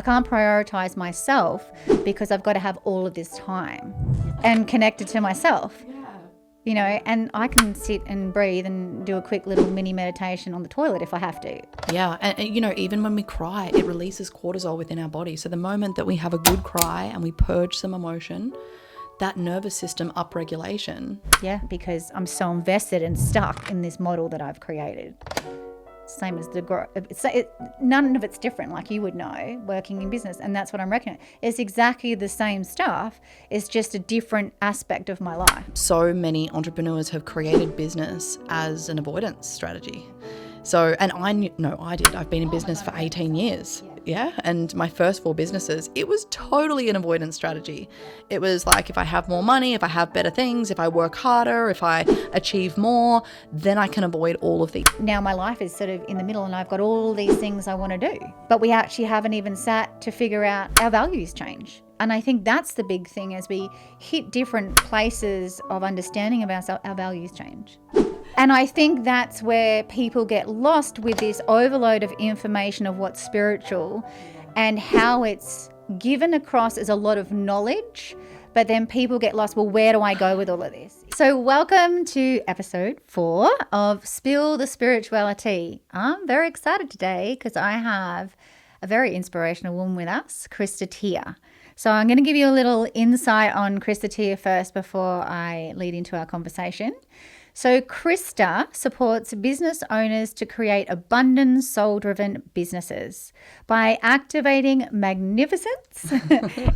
can't prioritize myself because I've got to have all of this time and connected to myself. You know, and I can sit and breathe and do a quick little mini meditation on the toilet if I have to. Yeah. And you know, even when we cry, it releases cortisol within our body. So the moment that we have a good cry and we purge some emotion, that nervous system upregulation. Yeah, because I'm so invested and stuck in this model that I've created. Same as none of it's different, like you would know, working in business. And that's what I'm reckoning. It's exactly the same stuff. It's just a different aspect of my life. So many entrepreneurs have created business as an avoidance strategy. So, and I did. I've been in business for 18 years. Yeah. And my first 4 businesses, it was totally an avoidance strategy. It was like, if I have more money, if I have better things, if I work harder, if I achieve more, then I can avoid all of these. Now my life is sort of in the middle and I've got all these things I want to do, but we actually haven't even sat to figure out our values change. And I think that's the big thing as we hit different places of understanding of ourselves, our values change. And I think that's where people get lost with this overload of information of what's spiritual and how it's given across as a lot of knowledge, but then people get lost. Well, where do I go with all of this? So welcome to episode 4 of Spill the SpiritualiTEA. I'm very excited today because I have a very inspirational woman with us, Krista Tier. So I'm going to give you a little insight on Krista Tier first before I lead into our conversation. So Krista supports business owners to create abundant, soul-driven businesses by activating magnificence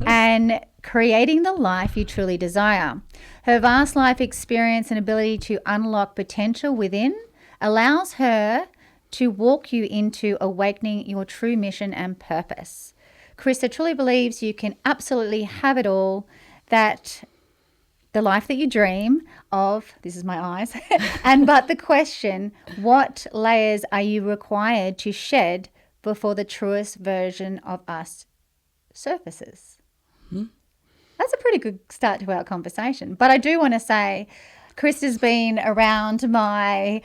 and creating the life you truly desire. Her vast life experience and ability to unlock potential within allows her to walk you into awakening your true mission and purpose. Krista truly believes you can absolutely have it all, that the life that you dream of, this is my eyes, but the question, what layers are you required to shed before the truest version of us surfaces? That's a pretty good start to our conversation. But I do want to say, Krista's been around my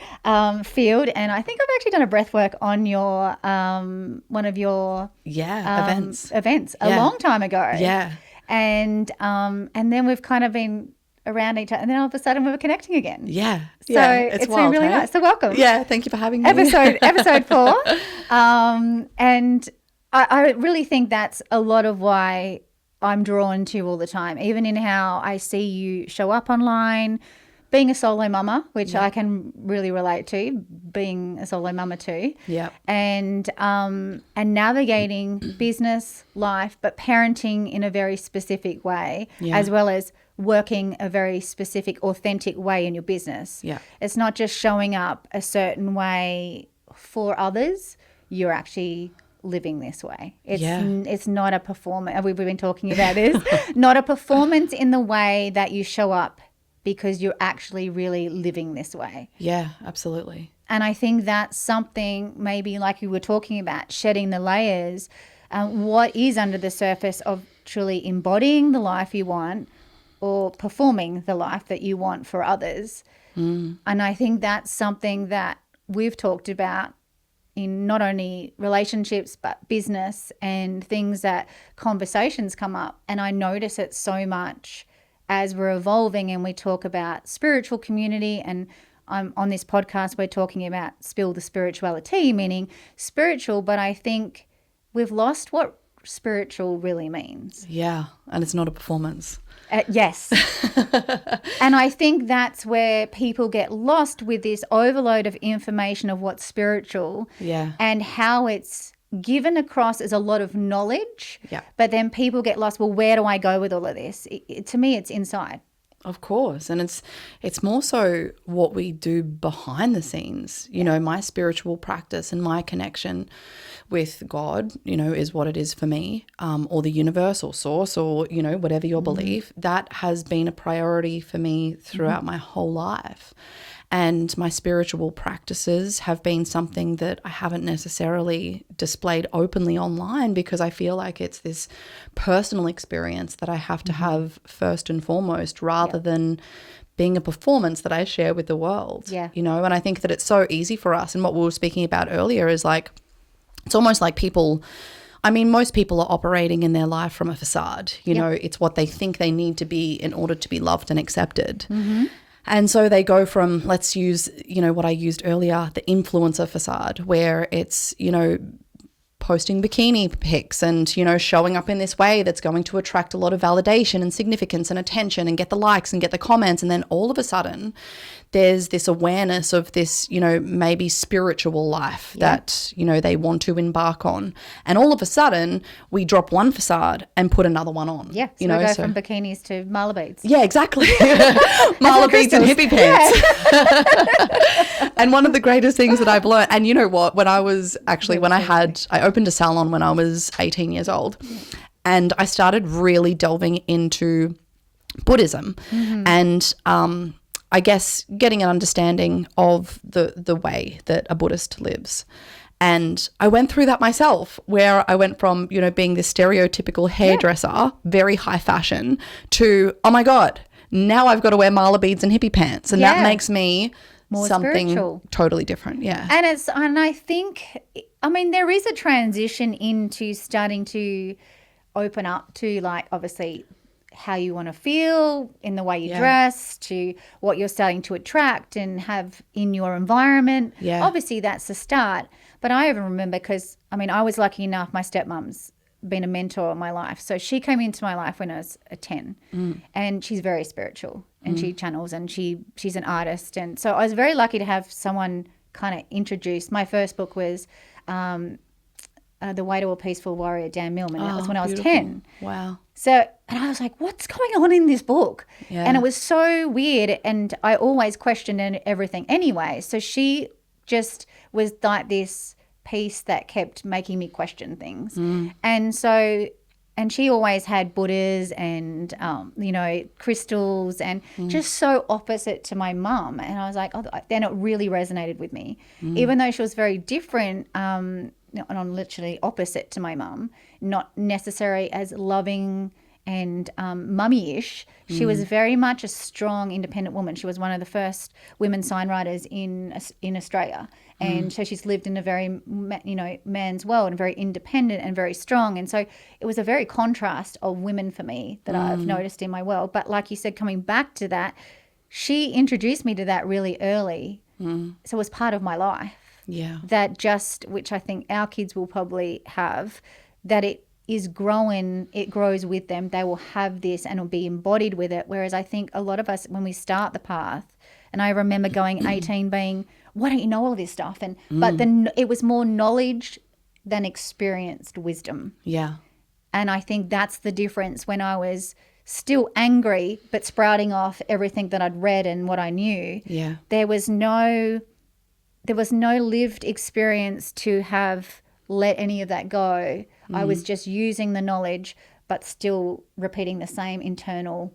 field, and I think I've actually done a breath work on your one of your events a long time ago. Yeah. And then we've kind of been around each other, and then all of a sudden we were connecting again. Yeah. So it's been really nice. So welcome. Yeah, thank you for having me. Episode 4. And I really think that's a lot of why I'm drawn to you all the time, even in how I see you show up online, being a solo mama, which I can really relate to, being a solo mama too. Yeah. And navigating business, life, but parenting in a very specific way, as well as working a very specific, authentic way in your business. Yeah. It's not just showing up a certain way for others. You're actually living this way. It's not a performance. We've been talking about this. Not a performance in the way that you show up, because you're actually really living this way. Yeah, absolutely. And I think that's something maybe like you were talking about, shedding the layers, what is under the surface of truly embodying the life you want or performing the life that you want for others. And I think that's something that we've talked about in not only relationships but business and things that conversations come up. And I notice it so much as we're evolving and we talk about spiritual community, and on this podcast we're talking about Spill the SpiritualiTEA, meaning spiritual, but I think we've lost what spiritual really means. Yeah, and it's not a performance. Yes. And I think that's where people get lost with this overload of information of what's spiritual and how it's given across as a lot of knowledge, but then people get lost. Well, where do I go with all of this? To me, it's inside. Of course. And it's more so what we do behind the scenes. You know, my spiritual practice and my connection with God, you know, is what it is for me, or the universe or source or, you know, whatever your belief, that has been a priority for me throughout my whole life. And my spiritual practices have been something that I haven't necessarily displayed openly online, because I feel like it's this personal experience that I have to have first and foremost, rather than being a performance that I share with the world. You know, and I think that it's so easy for us. And what we were speaking about earlier is like, it's almost like people, I mean, most people are operating in their life from a facade. You know, it's what they think they need to be in order to be loved and accepted. And so they go from, let's use, you know, what I used earlier, the influencer facade, where it's, you know, posting bikini pics and, you know, showing up in this way that's going to attract a lot of validation and significance and attention and get the likes and get the comments. And then all of a sudden there's this awareness of this, you know, maybe spiritual life that, you know, they want to embark on. And all of a sudden we drop one facade and put another one on. Yeah. So you know, we go from bikinis to marla beads. Yeah, exactly. Marla beads and hippie pants. Yeah. And one of the greatest things that I've learned, and you know what, when I was actually, I opened a salon when I was 18 years old, and I started really delving into Buddhism and I guess getting an understanding of the way that a Buddhist lives. And I went through that myself, where I went from, you know, being this stereotypical hairdresser, very high fashion, to, oh my God, now I've got to wear marla beads and hippie pants. And that makes me more something spiritual. Totally different. Yeah. And I think, I mean, there is a transition into starting to open up to, like, obviously how you want to feel in the way you dress, to what you're starting to attract and have in your environment. Yeah. Obviously that's the start. But I even remember, because, I mean, I was lucky enough, my stepmom's been a mentor in my life. So she came into my life when I was 10 and she's very spiritual and she channels and she's an artist. And so I was very lucky to have someone kind of introduce. My first book was The Way to a Peaceful Warrior, Dan Millman. That was when I was 10. Wow. So, and I was like, what's going on in this book? Yeah. And it was so weird. And I always questioned everything anyway. So she just was like this piece that kept making me question things. And so, and she always had Buddhas and, you know, crystals and just so opposite to my mum. And I was like, oh, then it really resonated with me. Even though she was very different, and I'm literally opposite to my mum, not necessarily as loving and mummy-ish. She was very much a strong, independent woman. She was one of the first women signwriters in Australia. And so she's lived in a very, you know, man's world and very independent and very strong. And so it was a very contrast of women for me that I've noticed in my world. But like you said, coming back to that, she introduced me to that really early. So it was part of my life. Yeah. That just, which I think our kids will probably have, that it is growing, it grows with them. They will have this and will be embodied with it. Whereas I think a lot of us, when we start the path, and I remember going 18 being, why don't you know all of this stuff? And but then it was more knowledge than experienced wisdom. Yeah. And I think that's the difference. When I was still angry but sprouting off everything that I'd read and what I knew, there was no lived experience to have let any of that go. I was just using the knowledge but still repeating the same internal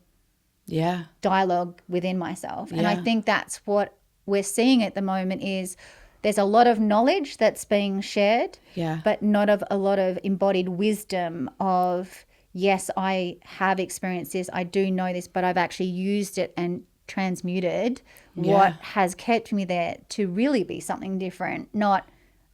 dialogue within myself. And I think that's what we're seeing at the moment is there's a lot of knowledge that's being shared, but not of a lot of embodied wisdom of, yes, I have experienced this, I do know this, but I've actually used it and transmuted what has kept me there to really be something different, not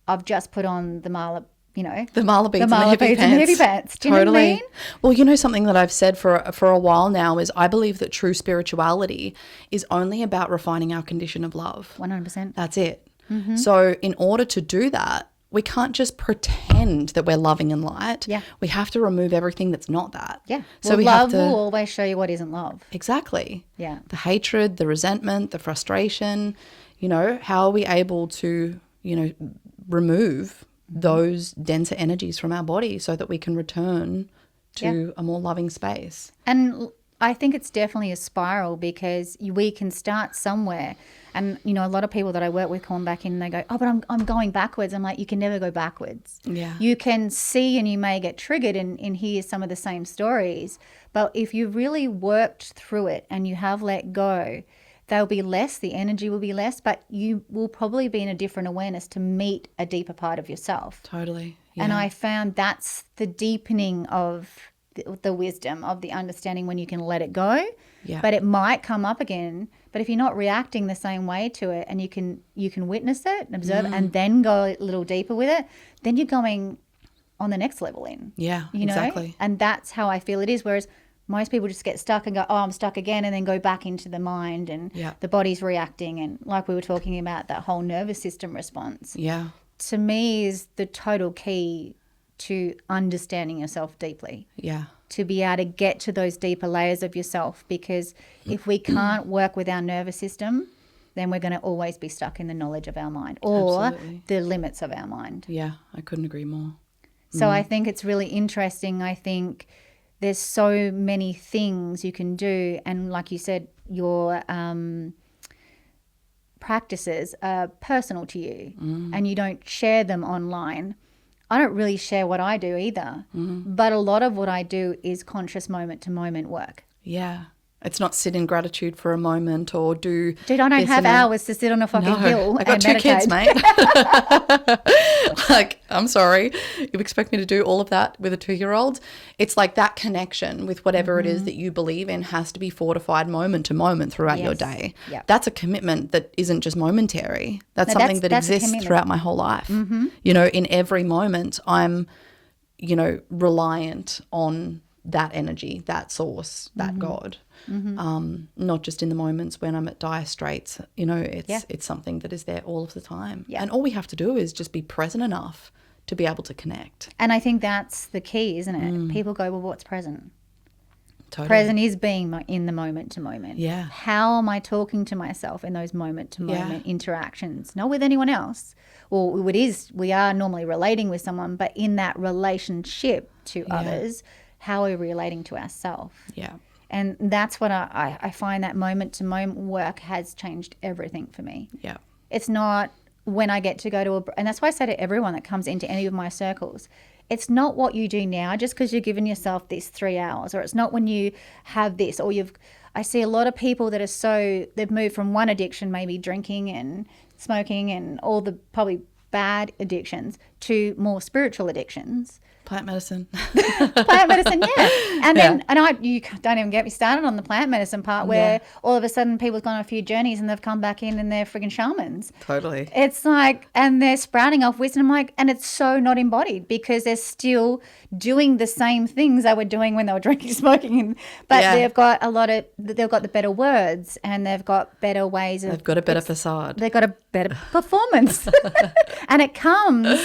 I've just put on the marla, you know. The marla beads and the hippie pants. Do you know what I mean? Well, you know, something that I've said for a while now is I believe that true spirituality is only about refining our condition of love. 100%. That's it. So in order to do that, we can't just pretend that we're loving and light. Yeah. We have to remove everything that's not that. Yeah. So love will always show you what isn't love. Exactly. Yeah. The hatred, the resentment, the frustration, you know, how are we able to, you know, remove those denser energies from our body so that we can return to a more loving space? And I think it's definitely a spiral, because we can start somewhere. And, you know, a lot of people that I work with come back in and they go, oh, but I'm going backwards. I'm like, you can never go backwards. Yeah. You can see and you may get triggered and hear some of the same stories. But if you've really worked through it and you have let go, there'll be less, the energy will be less, but you will probably be in a different awareness to meet a deeper part of yourself. Totally. Yeah. And I found that's the deepening of the wisdom, of the understanding, when you can let it go. Yeah. But it might come up again. But if you're not reacting the same way to it, and you can witness it and observe it and then go a little deeper with it, then you're going, on the next level in. Yeah, You know? exactly. And that's how I feel it is. Whereas most people just get stuck and go, oh, I'm stuck again, and then go back into the mind and the body's reacting. And like we were talking about, that whole nervous system response. Yeah. To me is the total key to understanding yourself deeply. Yeah. To be able to get to those deeper layers of yourself, because if we can't work with our nervous system, then we're going to always be stuck in the knowledge of our mind or the limits of our mind. Yeah, I couldn't agree more. So I think it's really interesting. I think there's so many things you can do. And like you said, your practices are personal to you and you don't share them online. I don't really share what I do either. But a lot of what I do is conscious moment to moment work. Yeah. It's not sit in gratitude for a moment or do. Dude, I don't have hours to sit on a fucking hill. I got and 2 meditate. kids, mate. Like, I'm sorry. You expect me to do all of that with a 2-year-old? It's like that connection with whatever it is that you believe in has to be fortified moment to moment throughout your day. Yep. That's a commitment that isn't just momentary. That's something that exists throughout my whole life. You know, in every moment, I'm, you know, reliant on that energy, that source, that God. Not just in the moments when I'm at dire straits. You know, it's something that is there all of the time. Yeah. And all we have to do is just be present enough to be able to connect. And I think that's the key, isn't it? People go, well, what's present? Totally. Present is being in the moment to moment. Yeah. How am I talking to myself in those moment to moment interactions? Not with anyone else. Or we are normally relating with someone, but in that relationship to others, how are we relating to ourselves? Yeah. And that's what I find, that moment to moment work has changed everything for me. Yeah. It's not when I get to go to and that's why I say to everyone that comes into any of my circles, it's not what you do now just because you're giving yourself this 3 hours, or it's not when you have this, or I see a lot of people that are they've moved from one addiction, maybe drinking and smoking and all the probably bad addictions, to more spiritual addictions. Plant medicine. Plant medicine, yeah. And then, you don't even get me started on the plant medicine part where all of a sudden people's gone on a few journeys and they've come back in and they're friggin' shamans. Totally. It's like, and they're sprouting off wisdom, like, and it's so not embodied because they're still doing the same things they were doing when they were drinking, smoking, but they've got the better words and they've got better ways of. They've got a better facade. They've got a better performance. And it comes.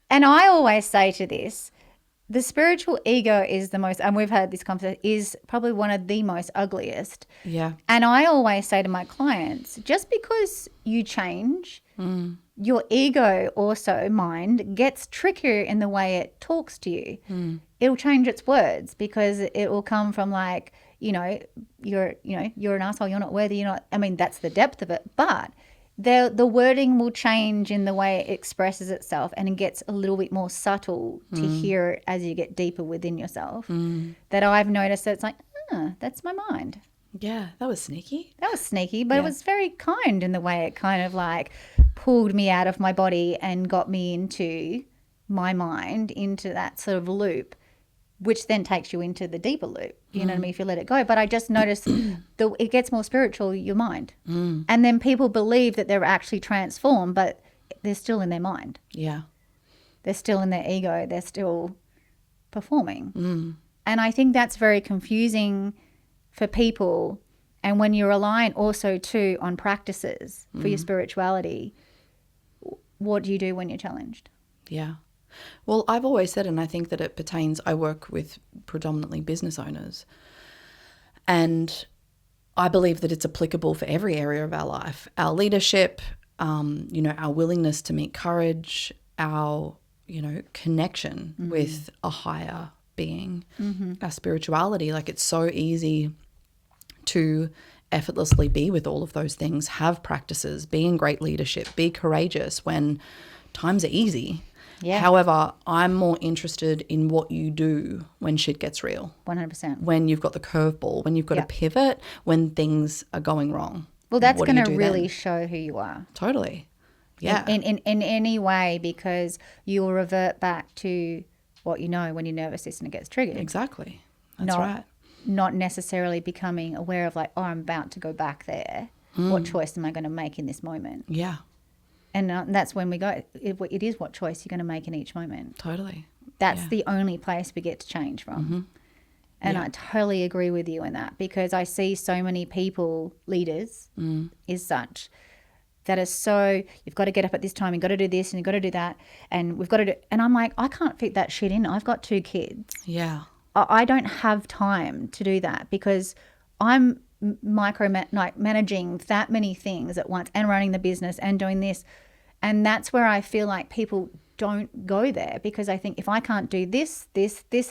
And I always say to this, the spiritual ego is the most, and we've had this conversation, is probably one of the most ugliest. Yeah. And I always say to my clients, just because you change, your ego also, mind, gets trickier in the way it talks to you. It'll change its words because it will come from like, you're an asshole, you're not worthy, that's the depth of it. But the wording will change in the way it expresses itself, and it gets a little bit more subtle to hear it as you get deeper within yourself. That I've noticed that it's like, that's my mind. Yeah, that was sneaky. That was sneaky, but it was very kind in the way it kind of like pulled me out of my body and got me into my mind, into that sort of loop, which then takes you into the deeper loop, you know what I mean, if you let it go. But I just noticed it gets more spiritual, your mind. And then people believe that they're actually transformed, but they're still in their mind. Yeah. They're still in their ego. They're still performing. And I think that's very confusing for people. And when you rely also too on practices for your spirituality, what do you do when you're challenged? Yeah. Well, I've always said, and I think that it pertains, I work with predominantly business owners, and I believe that it's applicable for every area of our life, our leadership, our willingness to meet courage, our, connection with a higher being, our spirituality. Like, it's so easy to effortlessly be with all of those things, have practices, be in great leadership, be courageous when times are easy. Yeah. However, I'm more interested in what you do when shit gets real. 100%. When you've got the curveball, when you've got to pivot, when things are going wrong. Well, that's going to really show who you are. Totally. Yeah. In any way, because you'll revert back to what you know when your nervous system gets triggered. Exactly. That's right. Not necessarily becoming aware of like, oh, I'm about to go back there. What choice am I going to make in this moment? Yeah. And that's when we go, it is what choice you're going to make in each moment. Totally. That's the only place we get to change from. And I totally agree with you in that, because I see so many people, leaders is such, that are so, you've got to get up at this time, you've got to do this and you've got to do that, and we've got to do, and I'm like, I can't fit that shit in. I've got 2 kids. Yeah. I don't have time to do that, because I'm managing that many things at once and running the business and doing this. And that's where I feel like people don't go there, because I think if I can't do this,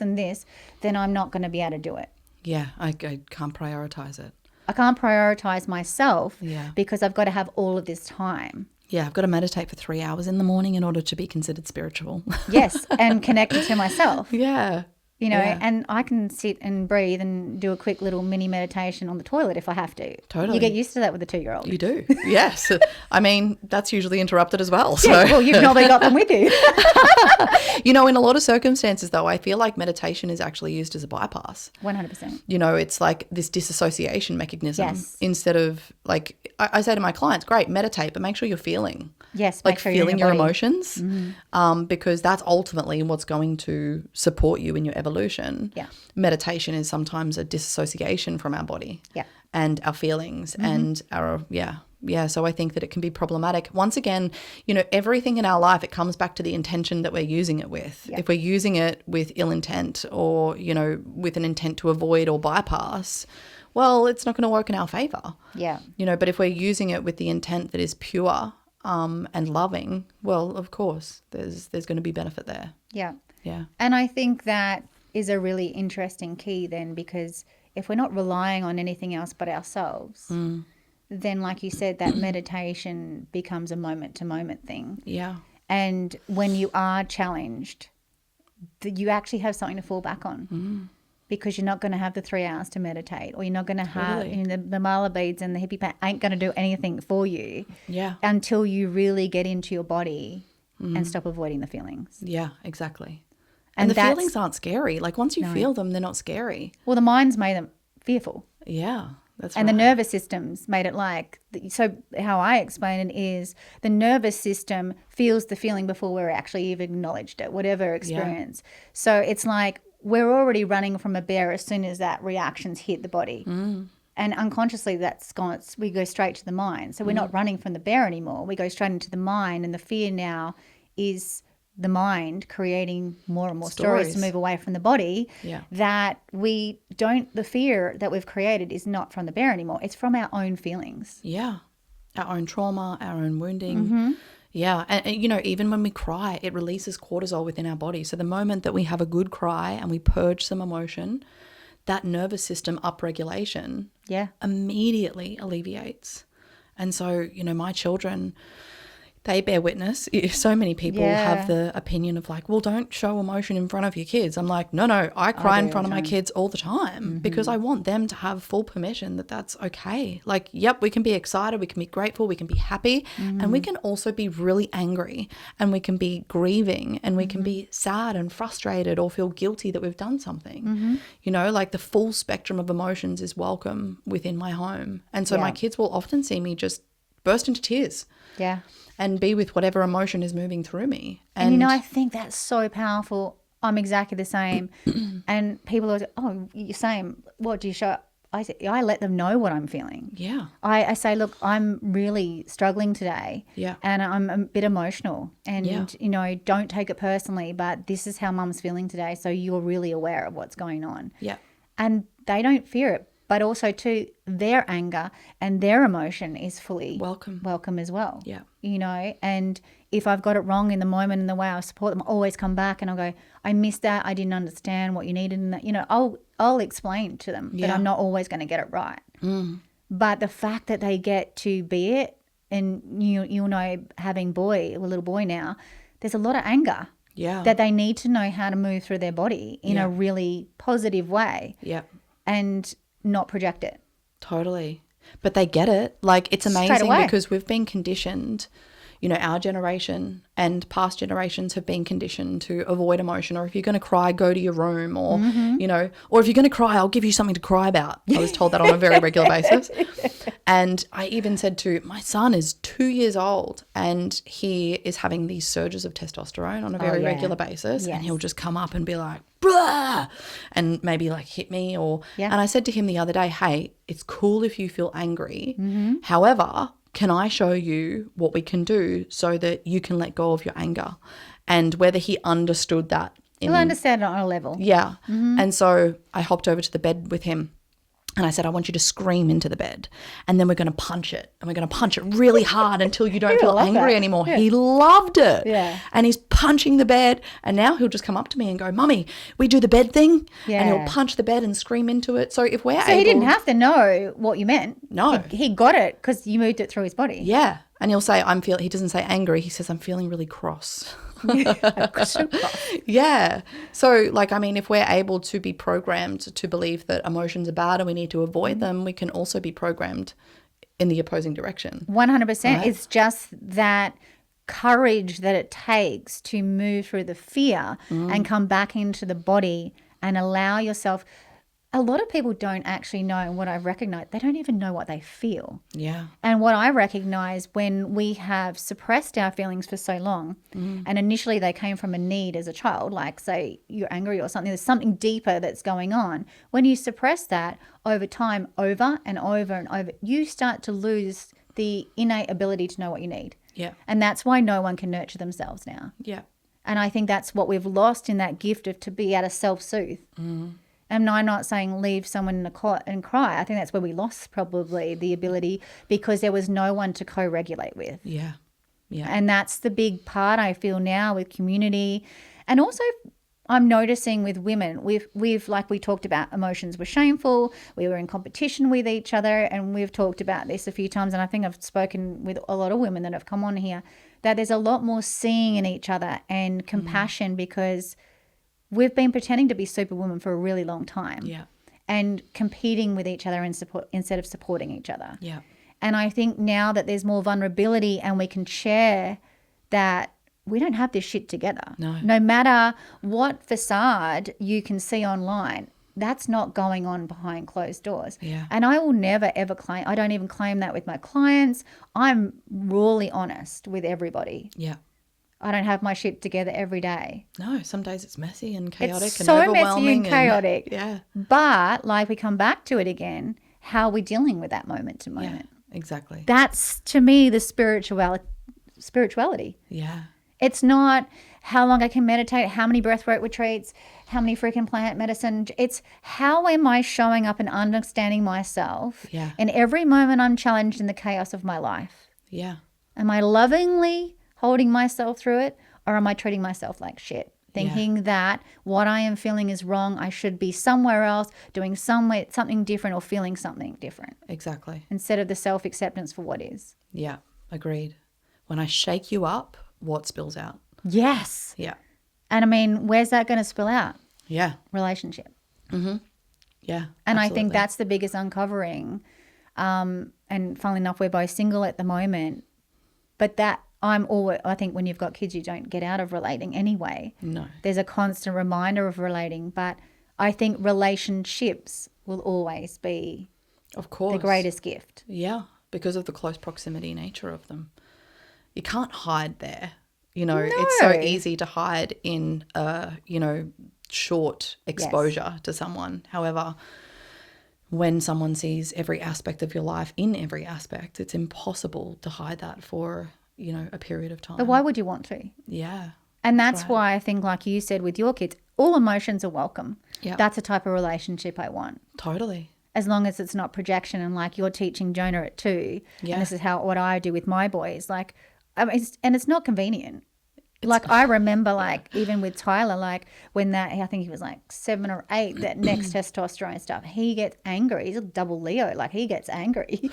and this, then I'm not going to be able to do it. Yeah, I can't prioritize it. I can't prioritize myself Yeah. because I've got to have all of this time. Yeah, I've got to meditate for 3 hours in the morning in order to be considered spiritual. Yes, and connected to myself. Yeah. You know, and I can sit and breathe and do a quick little mini meditation on the toilet if I have to. Totally. You get used to that with a 2-year-old. You do. Yes. I mean, that's usually interrupted as well. So. Yeah, well, you've probably got them with you. You know, in a lot of circumstances, though, I feel like meditation is actually used as a bypass. 100%. You know, it's like this disassociation mechanism. Yes. Instead of, like, I say to my clients, great, meditate, but make sure you're feeling. Yes, like make sure feeling you're your in your body. emotions, because that's ultimately what's going to support you in your evolution. Yeah. Meditation is sometimes a disassociation from our body. Yeah. And our feelings and our, so I think that it can be problematic. Once again, you know, everything in our life, it comes back to the intention that we're using it with. Yeah. If we're using it with ill intent, or, you know, with an intent to avoid or bypass, well, it's not going to work in our favor. Yeah. You know, but if we're using it with the intent that is pure and loving, well, of course, there's going to be benefit there. Yeah. Yeah. And I think that is a really interesting key then, because if we're not relying on anything else but ourselves, then, like you said, that meditation becomes a moment-to-moment thing. Yeah. And when you are challenged, you actually have something to fall back on. Because you're not going to have the 3 hours to meditate, or you're not going to have, you know, the mala beads and the hippie pant ain't going to do anything for you until you really get into your body and stop avoiding the feelings. Yeah, exactly. And the feelings aren't scary. Like, once you feel them, they're not scary. Well, the mind's made them fearful. Yeah, that's and right. the nervous system's made it like, so how I explain it is the nervous system feels the feeling before we're actually even acknowledged it, whatever experience. So it's like, we're already running from a bear as soon as that reaction's hit the body. And unconsciously that's gone, we go straight to the mind. So we're not running from the bear anymore. We go straight into the mind, and the fear now is the mind creating more and more stories to move away from the body. That we don't, the fear that we've created is not from the bear anymore. It's from our own feelings. Yeah. Our own trauma, our own wounding. Yeah. And, you know, even when we cry, it releases cortisol within our body. So the moment that we have a good cry and we purge some emotion, that nervous system upregulation immediately alleviates. And so, you know, my children, they bear witness. So many people have the opinion of like, well, don't show emotion in front of your kids. I'm like, no, I cry in front of my kids all the time because I want them to have full permission that that's okay. Like, yep, we can be excited, we can be grateful, we can be happy, and we can also be really angry, and we can be grieving, and we can be sad and frustrated or feel guilty that we've done something. You know, like the full spectrum of emotions is welcome within my home. And so my kids will often see me just burst into tears. Yeah. And be with whatever emotion is moving through me. And you know, I think that's so powerful. I'm exactly the same. And people are, oh, you're same. What do you show? I say, I let them know what I'm feeling. Yeah. I say, look, I'm really struggling today. Yeah. And I'm a bit emotional. And, you know, don't take it personally, but this is how mum's feeling today. So you're really aware of what's going on. Yeah. And they don't fear it. But also, too, their anger and their emotion is fully welcome as well. Yeah. You know, and if I've got it wrong in the moment and the way I support them, I always come back and I'll go, I missed that. I didn't understand what you needed. And, you know, I'll explain to them that I'm not always going to get it right. But the fact that they get to be it, and you'll know, having a little boy now, there's a lot of anger. Yeah. That they need to know how to move through their body in a really positive way. Yeah. And not project it. Totally. But they get it. Like, it's amazing because we've been conditioned, you know, our generation and past generations have been conditioned to avoid emotion, or if you're going to cry, go to your room, or, you know, or if you're going to cry, I'll give you something to cry about. I was told that on a very regular basis. And I even said to my son is 2 years old and he is having these surges of testosterone on a very regular basis. Yes. And he'll just come up and be like, blah, and maybe like hit me and I said to him the other day, hey, it's cool if you feel angry. However, can I show you what we can do so that you can let go of your anger? And whether he understood that. He'll understand it on a level. Yeah. And so I hopped over to the bed with him and I said, I want you to scream into the bed and then we're going to punch it and we're going to punch it really hard until you don't feel angry anymore. Yeah. He loved it. Yeah. And he's punching the bed and now he'll just come up to me and go, Mummy, we do the bed thing. Yeah. And he'll punch the bed and scream into it. So if we're able. So he didn't have to know what you meant. No. He got it because you moved it through his body. Yeah. And he'll say, he doesn't say angry. He says, I'm feeling really cross. Yeah. So if we're able to be programmed to believe that emotions are bad and we need to avoid them, we can also be programmed in the opposing direction. 100%. Right? It's just that courage that it takes to move through the fear and come back into the body and allow yourself. A lot of people don't actually know, and what I've recognized, they don't even know what they feel. Yeah. And what I recognize when we have suppressed our feelings for so long, and initially they came from a need as a child, like say you're angry or something, there's something deeper that's going on. When you suppress that over time, over and over and over, you start to lose the innate ability to know what you need. Yeah. And that's why no one can nurture themselves now. Yeah. And I think that's what we've lost in that gift of to be able to self-soothe. And I'm not saying leave someone in a cot and cry. I think that's where we lost probably the ability because there was no one to co-regulate with. Yeah. Yeah. And that's the big part I feel now with community. And also I'm noticing with women, we've like we talked about, emotions were shameful. We were in competition with each other. And we've talked about this a few times. And I think I've spoken with a lot of women that have come on here that there's a lot more seeing in each other and compassion because we've been pretending to be superwoman for a really long time. Yeah. And competing with each other and instead of supporting each other. Yeah. And I think now that there's more vulnerability and we can share that we don't have this shit together. No. No matter what facade you can see online, that's not going on behind closed doors. Yeah. And I will never, ever claim, I don't even claim that with my clients. I'm rawly honest with everybody. Yeah. I don't have my shit together every day. No, some days it's messy and chaotic it's and so overwhelming. Messy and chaotic. Yeah. But like we come back to it again, how are we dealing with that moment to moment? Yeah, exactly. That's to me the spirituality. Yeah. It's not how long I can meditate, how many breathwork retreats, how many freaking plant medicine. It's how am I showing up and understanding myself in every moment I'm challenged in the chaos of my life. Yeah. Am I lovingly holding myself through it, or am I treating myself like shit? Thinking that what I am feeling is wrong, I should be somewhere else, doing something different or feeling something different. Exactly. Instead of the self-acceptance for what is. Yeah, agreed. When I shake you up, what spills out? Yes. Yeah. And I mean, where's that going to spill out? Yeah. Relationship. Mm-hmm. Yeah. And absolutely. I think that's the biggest uncovering. And funnily enough, we're both single at the moment. But that I think when you've got kids, you don't get out of relating anyway. No. There's a constant reminder of relating. But I think relationships will always be of course the greatest gift. Yeah, because of the close proximity nature of them. You can't hide there. It's so easy to hide in short exposure to someone. However, when someone sees every aspect of your life in every aspect, it's impossible to hide that for, a period of time. But why would you want to? Yeah. And that's why I think, like you said with your kids, all emotions are welcome. Yeah. That's the type of relationship I want. Totally. As long as it's not projection and like you're teaching Jonah at 2. Yeah. And this is what I do with my boys. Like, and it's not convenient. Like I remember even with Tyler, like when I think he was like 7 or 8, that next testosterone stuff, he gets angry. He's a double Leo. Like he gets angry.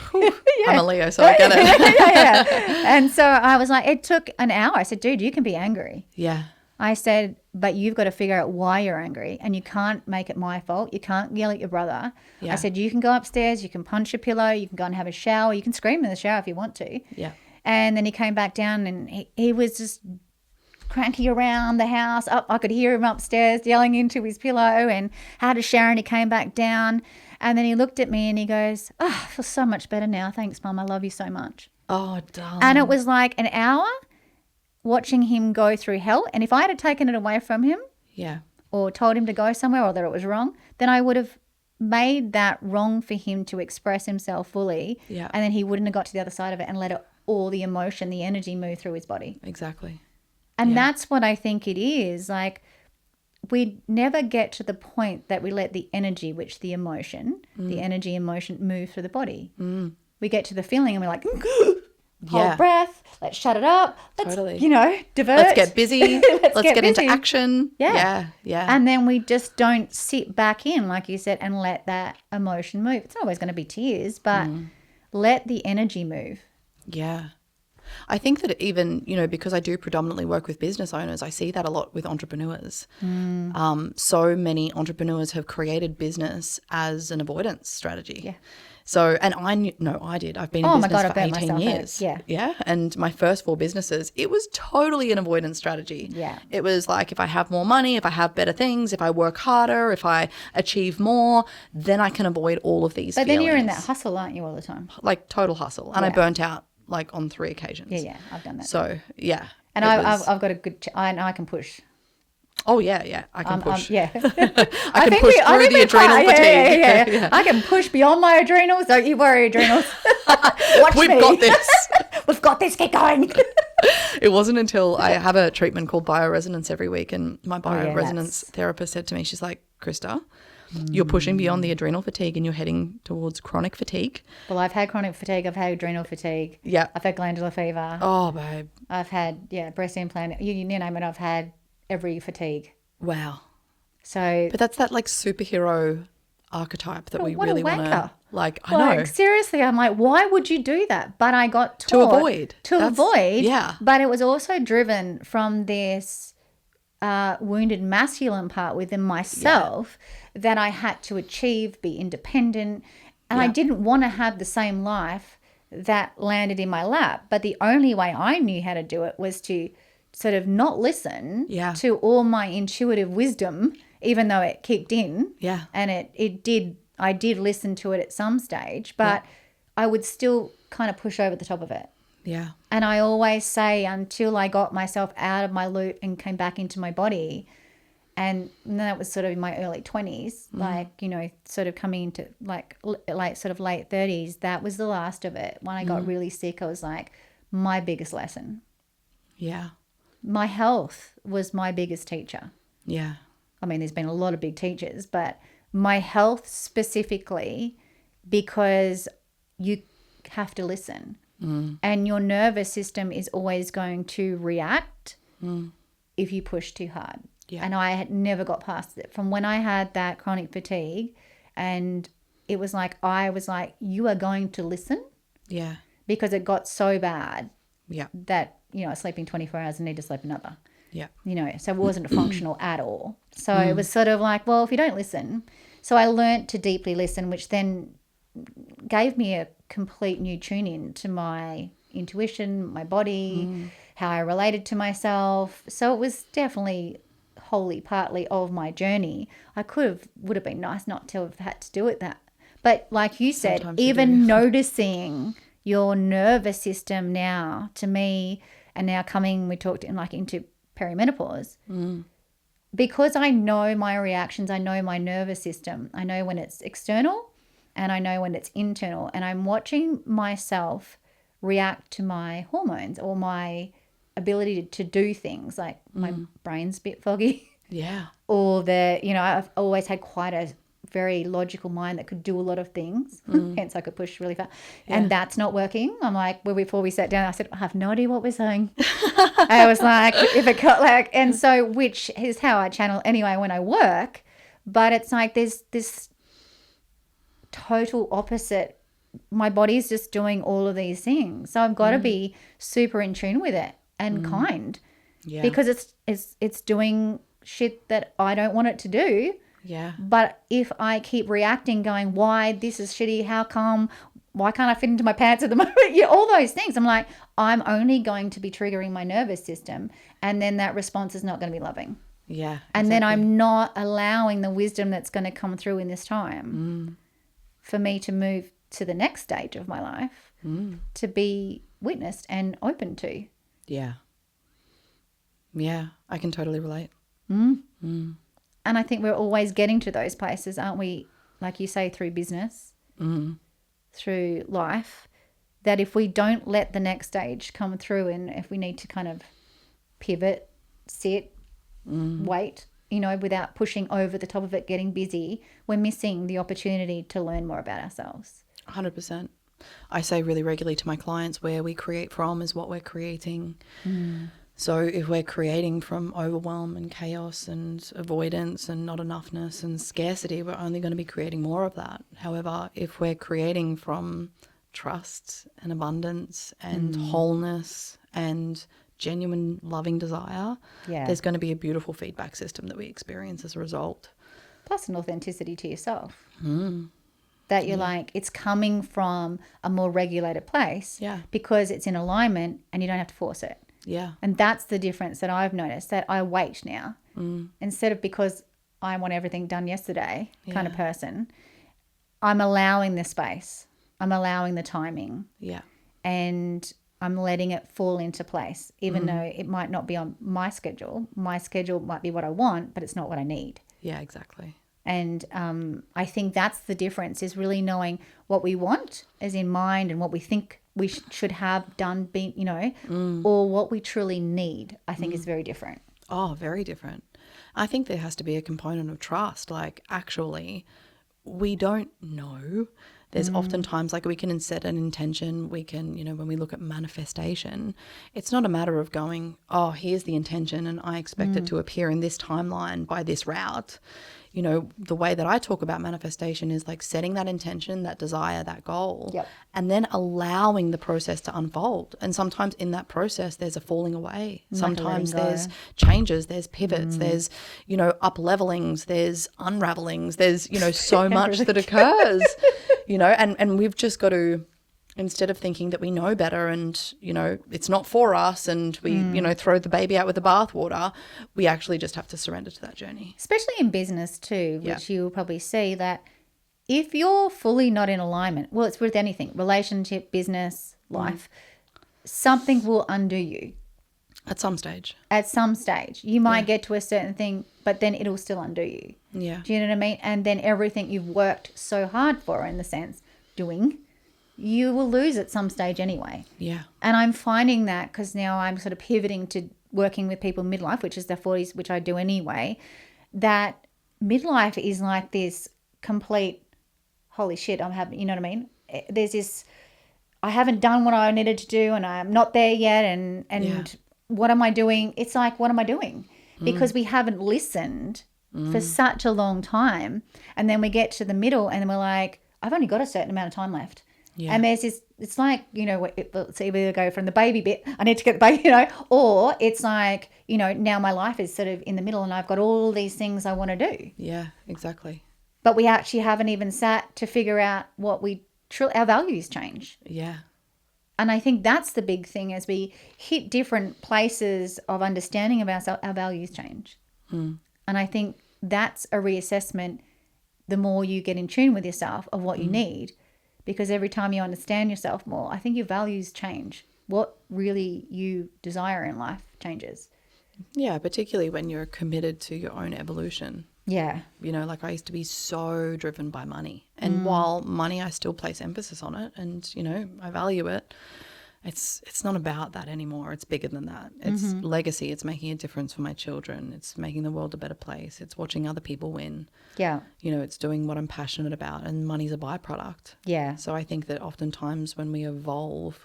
I'm a Leo, so I get it. yeah. And so I was like, it took an hour. I said, dude, you can be angry. Yeah. I said, but you've got to figure out why you're angry and you can't make it my fault. You can't yell at your brother. Yeah. I said, you can go upstairs, you can punch your pillow, you can go and have a shower, you can scream in the shower if you want to. Yeah. And then he came back down and he was just cranky around the house. I could hear him upstairs yelling into his pillow and had a shower and he came back down. And then he looked at me and he goes, oh, I feel so much better now. Thanks, Mum. I love you so much. Oh, darling. And it was like an hour watching him go through hell. And if I had taken it away from him Yeah. or told him to go somewhere or that it was wrong, then I would have made that wrong for him to express himself fully. Yeah. And then he wouldn't have got to the other side of it and let all the emotion, the energy move through his body. Exactly. And that's what I think it is. Like, we never get to the point that we let the energy, which the emotion, the energy, emotion move through the body. We get to the feeling and we're like, hold breath, let's shut it up. Let's, divert. Let's get busy. let's get busy. into action. Yeah. Yeah. And then we just don't sit back in, like you said, and let that emotion move. It's not always going to be tears, but let the energy move. Yeah. I think that even, because I do predominantly work with business owners, I see that a lot with entrepreneurs. So many entrepreneurs have created business as an avoidance strategy. Yeah. So, and I did. I've been in business for 18 years. Yeah. Yeah. And my first 4 businesses, it was totally an avoidance strategy. Yeah. It was like, if I have more money, if I have better things, if I work harder, if I achieve more, then I can avoid all of these But feelings. then you're in that hustle, aren't you, all the time? Like total hustle. And I burnt out like on 3 occasions. Yeah, I've done that. So, yeah. And I've got a good, I can push. Oh, yeah. I can push. Yeah. I can push through the adrenal fatigue. Yeah. I can push beyond my adrenals. Don't you worry, adrenals. Watch We've me. got this. We've got this. Keep going. It wasn't until I have a treatment called bioresonance every week, and my bioresonance therapist said to me, she's like, Krista, you're pushing beyond the adrenal fatigue and you're heading towards chronic fatigue. Well, I've had chronic fatigue. I've had adrenal fatigue. Yeah. I've had glandular fever. Oh, babe. I've had, breast implant. You name it, I've had every fatigue. Wow. So. But that's that like superhero archetype that we what really a want to, wanker. I know. Seriously, I'm like, why would you do that? But I got taught. To avoid. To avoid. Yeah. But it was also driven from this wounded masculine part within myself that I had to achieve, be independent. And I didn't want to have the same life that landed in my lap. But the only way I knew how to do it was to sort of not listen to all my intuitive wisdom, even though it kicked in. Yeah. And I did listen to it at some stage, but I would still kind of push over the top of it. Yeah. And I always say, until I got myself out of my loop and came back into my body, and that was sort of in my early 20s, sort of coming into like sort of late 30s, that was the last of it. When I got really sick, I was like, my biggest lesson. Yeah. My health was my biggest teacher. Yeah. I mean, there's been a lot of big teachers, but my health specifically, because you have to listen. And your nervous system is always going to react if you push too hard. Yeah. And I had never got past it. From when I had that chronic fatigue, and it was like, I was like, you are going to listen. Yeah. Because it got so bad that, sleeping 24 hours and need to sleep another. Yeah. So it wasn't functional at all. So it was sort of like, well, if you don't listen. So I learnt to deeply listen, which then gave me a complete new tune in to my intuition, my body, how I related to myself. So it was definitely wholly partly of my journey. Would have been nice not to have had to do it that. But like you said, Sometimes even noticing your nervous system now, to me, and now we talked into perimenopause, because I know my reactions, I know my nervous system, I know when it's external and I know when it's internal, and I'm watching myself react to my hormones or my ability to do things, like my brain's a bit foggy. Yeah. Or I've always had quite a very logical mind that could do a lot of things. Hence I could push really fast. Yeah. And that's not working. I'm like, before we sat down, I said, I have no idea what we're saying. I was like, and so, which is how I channel anyway when I work. But it's like there's this total opposite. My body's just doing all of these things. So I've got to be super in tune with it and kind. Yeah. Because it's doing shit that I don't want it to do. Yeah. But if I keep reacting, going, why, this is shitty, how come, why can't I fit into my pants at the moment? All those things. I'm like, I'm only going to be triggering my nervous system, and then that response is not going to be loving. Yeah. And then I'm not allowing the wisdom that's going to come through in this time. for me to move to the next stage of my life to be witnessed and open to. Yeah. Yeah, I can totally relate. And I think we're always getting to those places, aren't we? Like you say, through business, through life, that if we don't let the next stage come through, and if we need to kind of pivot, sit, wait, without pushing over the top of it, getting busy, we're missing the opportunity to learn more about ourselves. 100%. I say really regularly to my clients, where we create from is what we're creating. So if we're creating from overwhelm and chaos and avoidance and not enoughness and scarcity, we're only going to be creating more of that. However, if we're creating from trust and abundance and wholeness and genuine loving desire, there's going to be a beautiful feedback system that we experience as a result. Plus an authenticity to yourself. That you're like, it's coming from a more regulated place because it's in alignment and you don't have to force it. Yeah. And that's the difference that I've noticed, that I wait now. Instead of because I want everything done yesterday kind of person, I'm allowing the space. I'm allowing the timing. Yeah. And I'm letting it fall into place, even though it might not be on my schedule. My schedule might be what I want, but it's not what I need. Yeah, exactly. And I think that's the difference, is really knowing what we want as in mind and what we think we should have done, or what we truly need, I think is very different. Oh, very different. I think there has to be a component of trust. Like, actually, we don't know. There's oftentimes, like, we can set an intention. We can, when we look at manifestation, it's not a matter of going, oh, here's the intention and I expect it to appear in this timeline by this route. The way that I talk about manifestation is like setting that intention, that desire, that goal, and then allowing the process to unfold. And sometimes in that process, there's a falling away. Sometimes there's changes, there's pivots, there's, up levelings, there's unravelings, there's, so much that occurs, and we've just got to, instead of thinking that we know better and, it's not for us and we, throw the baby out with the bathwater, we actually just have to surrender to that journey. Especially in business too, which you will probably see that if you're fully not in alignment, well, it's with anything, relationship, business, life, something will undo you. At some stage. At some stage. You might get to a certain thing, but then it'll still undo you. Yeah. Do you know what I mean? And then everything you've worked so hard for, in the sense, doing, you will lose at some stage anyway. Yeah. And I'm finding that, because now I'm sort of pivoting to working with people midlife, which is their 40s, which I do anyway, that midlife is like this complete, holy shit, I'm having, you know what I mean? There's this, I haven't done what I needed to do and I'm not there yet. And what am I doing? It's like, what am I doing? Because we haven't listened for such a long time. And then we get to the middle and we're like, I've only got a certain amount of time left. Yeah. And there's this, it's like, let's either go from the baby bit, I need to get the baby, or it's like, now my life is sort of in the middle and I've got all these things I want to do. Yeah, exactly. But we actually haven't even sat to figure out what our values change. Yeah. And I think that's the big thing, as we hit different places of understanding of ourselves, our values change. And I think that's a reassessment, the more you get in tune with yourself of what you need. Because every time you understand yourself more, I think your values change. What really you desire in life changes. Yeah, particularly when you're committed to your own evolution. Yeah. Like I used to be so driven by money. And while money, I still place emphasis on it and, I value it. It's not about that anymore. It's bigger than that. It's legacy. It's making a difference for my children. It's making the world a better place. It's watching other people win. Yeah. It's doing what I'm passionate about, and money's a byproduct. Yeah. So I think that oftentimes when we evolve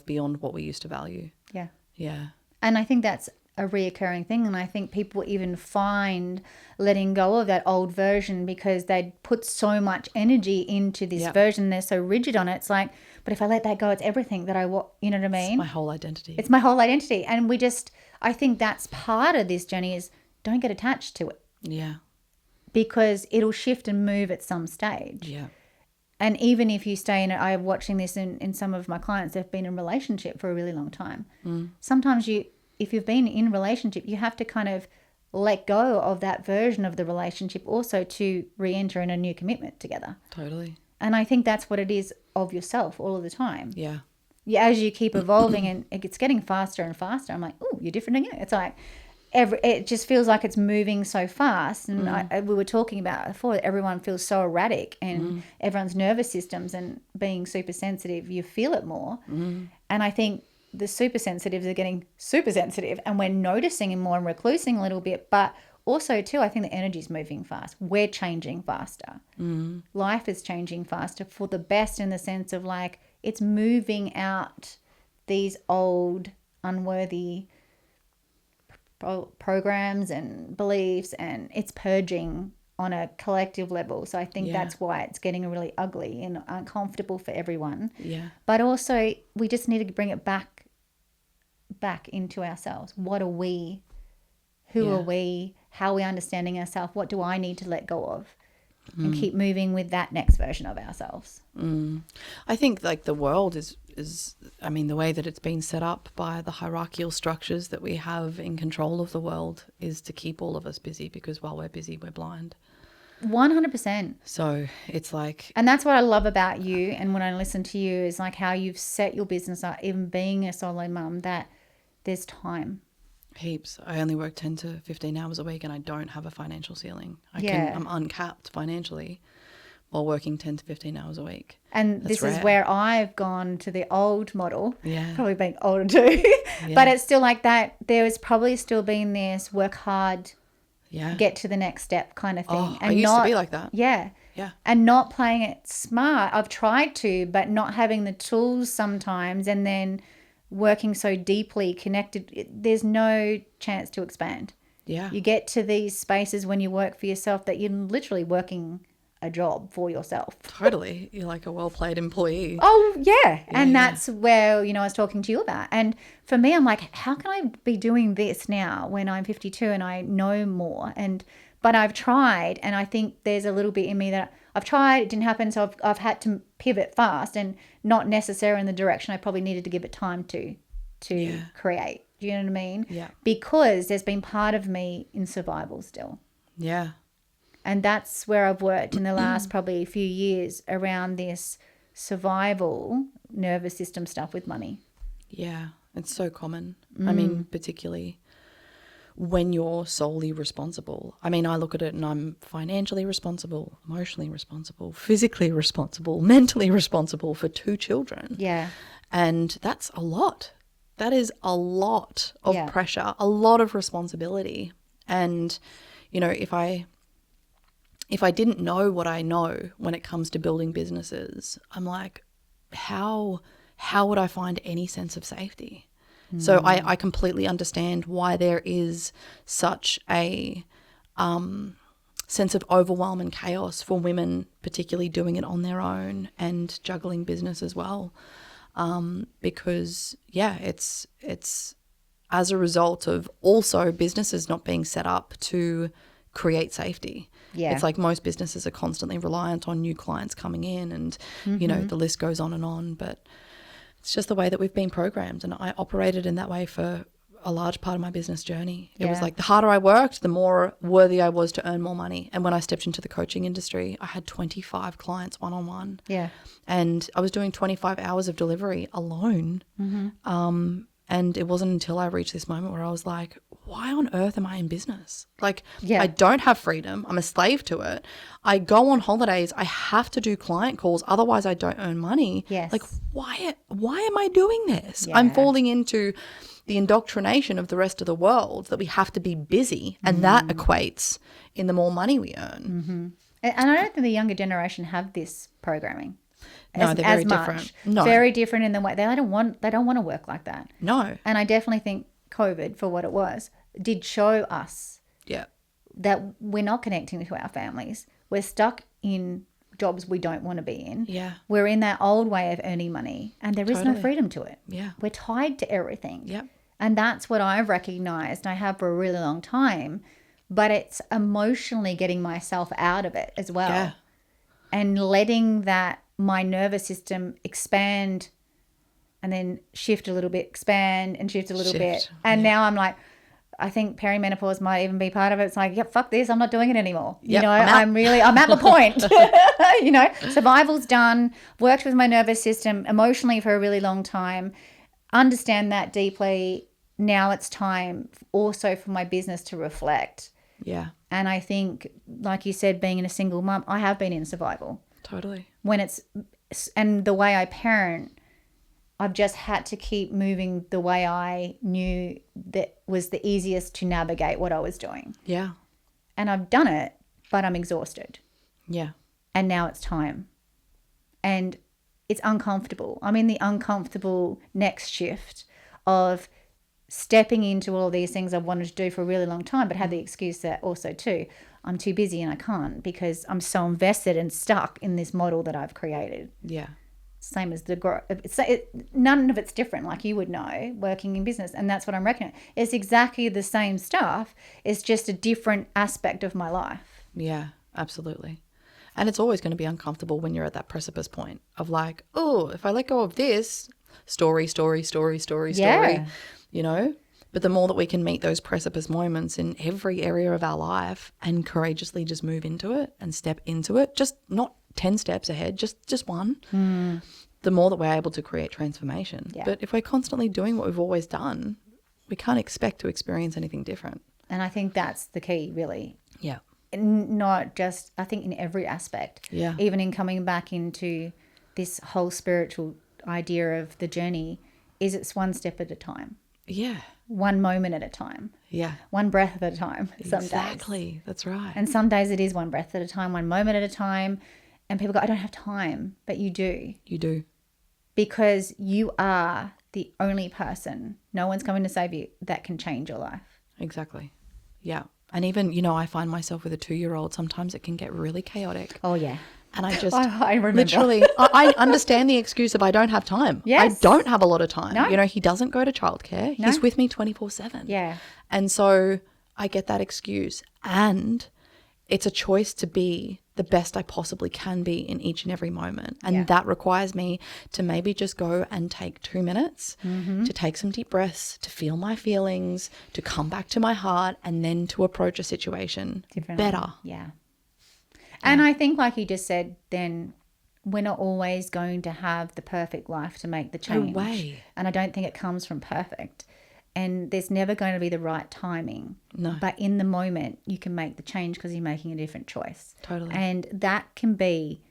beyond what we used to value. Yeah. Yeah. And I think that's a reoccurring thing. And I think people even find letting go of that old version because they'd put so much energy into this version. They're so rigid on it. It's like, but if I let that go, it's everything that I want. You know what I mean? It's my whole identity. It's my whole identity. And I think that's part of this journey, is don't get attached to it. Yeah. Because it'll shift and move at some stage. Yeah. And even if you stay in it, I'm watching this in some of my clients, they've been in a relationship for a really long time. Sometimes if you've been in a relationship, you have to kind of let go of that version of the relationship also to re-enter in a new commitment together. Totally. And I think that's what it is of yourself all of the time. Yeah. As you keep evolving and it's getting faster and faster, I'm like, oh, you're different again. It's like it just feels like it's moving so fast. And we were talking about before, everyone feels so erratic and everyone's nervous systems, and being super sensitive, you feel it more. And I think the super sensitives are getting super sensitive, and we're noticing it more and reclusing a little bit. But also too, I think the energy's moving fast. We're changing faster. Life is changing faster for the best, in the sense of like, it's moving out these old, unworthy programs and beliefs, and it's purging on a collective level. So I think that's why it's getting really ugly and uncomfortable for everyone. Yeah. But also, we just need to bring it back into ourselves. What are we? Who are we? How are we understanding ourselves? What do I need to let go of? And keep moving with that next version of ourselves. I think like the world is I mean, the way that it's been set up by the hierarchical structures that we have in control of the world is to keep all of us busy, because while we're busy, we're blind. 100%. So it's like... And that's what I love about you, and when I listen to you, is like how you've set your business up, even being a solo mum, that there's time. Heaps. I only work 10 to 15 hours a week, and I don't have a financial ceiling. I'm uncapped financially while working 10 to 15 hours a week. And That's this rare. is where I've gone to the old model. Yeah. Probably being older too. But it's still like that. There has probably still been this work hard, get to the next step kind of thing. Oh, and I used to be like that. Yeah. Yeah. And not playing it smart. I've tried to, but not having the tools sometimes, and then working so deeply connected, there's no chance to expand. Yeah. You get to these spaces when you work for yourself that you're literally working a job for yourself. Totally. You're like a well-played employee. Oh, yeah. And that's where, I was talking to you about. And for me, I'm like, how can I be doing this now when I'm 52 and I know more? But I've tried, and I think there's a little bit in me that I've tried, it didn't happen, so I've had to pivot fast, and not necessarily in the direction I probably needed to give it time to create. Do you know what I mean? Yeah. Because there's been part of me in survival still. Yeah. And that's where I've worked in the last probably few years, around this survival nervous system stuff with money. Yeah. It's so common. I mean, particularly when you're solely responsible. I mean, I look at it and I'm financially responsible, emotionally responsible, physically responsible, mentally responsible for 2 children. Yeah. And that's a lot. That is a lot of pressure, a lot of responsibility. And, if I didn't know what I know when it comes to building businesses, I'm like, how would I find any sense of safety? So I completely understand why there is such a sense of overwhelm and chaos for women, particularly doing it on their own and juggling business as well. Because it's as a result of also businesses not being set up to create safety. Yeah. It's like most businesses are constantly reliant on new clients coming in, and the list goes on, but it's just the way that we've been programmed, and I operated in that way for a large part of my business journey. It was like the harder I worked, the more worthy I was to earn more money. And when I stepped into the coaching industry, I had 25 clients one-on-one. Yeah. And I was doing 25 hours of delivery alone. And it wasn't until I reached this moment where I was like, why on earth am I in business? Like, I don't have freedom. I'm a slave to it. I go on holidays. I have to do client calls. Otherwise, I don't earn money. Yes. Like, why am I doing this? Yeah. I'm falling into the indoctrination of the rest of the world that we have to be busy, and that equates in the more money we earn. And I don't think the younger generation have this programming. No, they're very different. No. Very different in the way they don't want to work like that. No. And I definitely think COVID, for what it was, did show us that we're not connecting to our families. We're stuck in jobs we don't want to be in. Yeah. We're in that old way of earning money, and there is no freedom to it. Yeah. We're tied to everything. Yep. And that's what I've recognized. I have for a really long time, but it's emotionally getting myself out of it as well. Yeah. And letting that, my nervous system expand and then shift a little bit, expand and shift a little bit. And now I'm like, I think perimenopause might even be part of it. It's like, yep, fuck this. I'm not doing it anymore. Yep, you know, I'm at the point. You know, survival's done. Worked with my nervous system emotionally for a really long time. Understand that deeply. Now it's time also for my business to reflect. Yeah. And I think, like you said, being in a single mum, I have been in survival. Totally. And the way I parent, I've just had to keep moving the way I knew that was the easiest to navigate what I was doing. Yeah. And I've done it, but I'm exhausted. Yeah. And now it's time. And it's uncomfortable. I'm in the uncomfortable next shift of stepping into all these things I've wanted to do for a really long time, but had the excuse that also too, I'm too busy and I can't because I'm so invested and stuck in this model that I've created. Yeah. Same as none of it's different, like you would know, working in business. And that's what I'm reckoning. It's exactly the same stuff. It's just a different aspect of my life. Yeah, absolutely. And it's always going to be uncomfortable when you're at that precipice point of like, oh, if I let go of this, story, Yeah. you know? But the more that we can meet those precipice moments in every area of our life and courageously just move into it and step into it, just not 10 steps ahead, just one, the more that we're able to create transformation. Yeah. But if we're constantly doing what we've always done, we can't expect to experience anything different. And I think that's the key, really. Yeah. Not just, I think in every aspect. Yeah. Even in coming back into this whole spiritual idea of the journey, is it's one step at a time. Yeah. One moment at a time. Yeah. One breath at a time. Some Exactly. days. That's right. And some days it is one breath at a time, one moment at a time. And people go, I don't have time. But you do. You do. Because you are the only person, no one's coming to save you, that can change your life. Exactly. Yeah. And even, you know, I find myself with a 2-year-old, sometimes it can get really chaotic. Oh, yeah. And I just I remember. literally, I understand the excuse of I don't have time. Yes. I don't have a lot of time. No. You know, he doesn't go to childcare. No. He's with me 24/7. Yeah. And so I get that excuse. And it's a choice to be the best I possibly can be in each and every moment. And that requires me to maybe just go and take 2 minutes to take some deep breaths, to feel my feelings, to come back to my heart, and then to approach a situation better. Yeah. And I think, like you just said, then we're not always going to have the perfect life to make the change. No way. And I don't think it comes from perfect. And there's never going to be the right timing. No. But in the moment, you can make the change because you're making a different choice. Totally. And that can be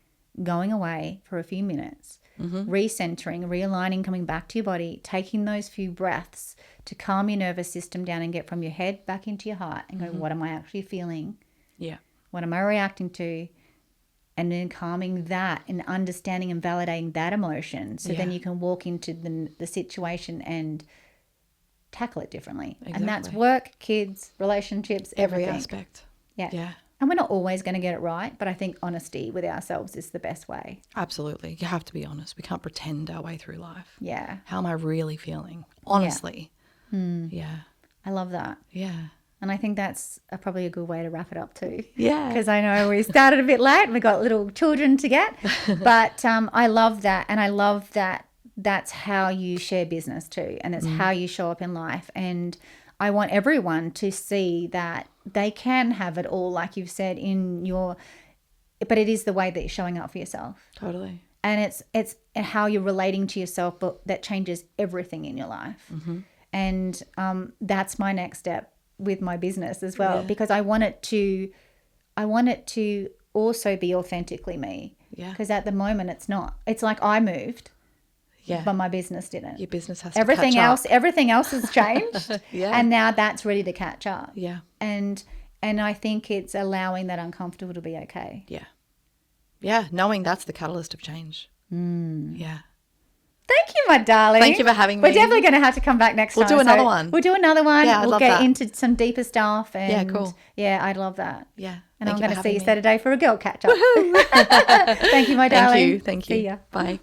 going away for a few minutes, recentering, realigning, coming back to your body, taking those few breaths to calm your nervous system down and get from your head back into your heart and go, what am I actually feeling? Yeah. What am I reacting to? And then calming that and understanding and validating that emotion. So then you can walk into the situation and tackle it differently. Exactly. And that's work, kids, relationships, Every everything. aspect. Yeah. Yeah. And we're not always going to get it right, but I think honesty with ourselves is the best way. Absolutely. You have to be honest. We can't pretend our way through life. Yeah. How am I really feeling? Honestly. Yeah. I love that. Yeah. And I think that's probably a good way to wrap it up too. Yeah. Because I know we started a bit late. We got little children to get. But I love that. And I love that that's how you share business too. And it's how you show up in life. And I want everyone to see that they can have it all, like you've said, but it is the way that you're showing up for yourself. Totally. And it's how you're relating to yourself, but that changes everything in your life. And that's my next step with my business as well, because I want it to also be authentically me. Yeah. Because at the moment it's not. It's like I moved. Yeah. But my business didn't. Your business has everything to catch else. up. Everything else has changed. Yeah. And now that's ready to catch up. Yeah. And I think it's allowing that uncomfortable to be okay. Yeah. Yeah. Knowing that's the catalyst of change. Yeah. Thank you, my darling. Thank you for having me. We're definitely going to have to come back next time. We'll do another one. We'll do another one. Yeah, I'd we'll love get that. into some deeper stuff. And Yeah, cool. Yeah, I'd love that. Yeah. And Thank I'm you going for to see you having me. Saturday for a girl catch up. Thank you, my darling. Thank you. See ya. Bye.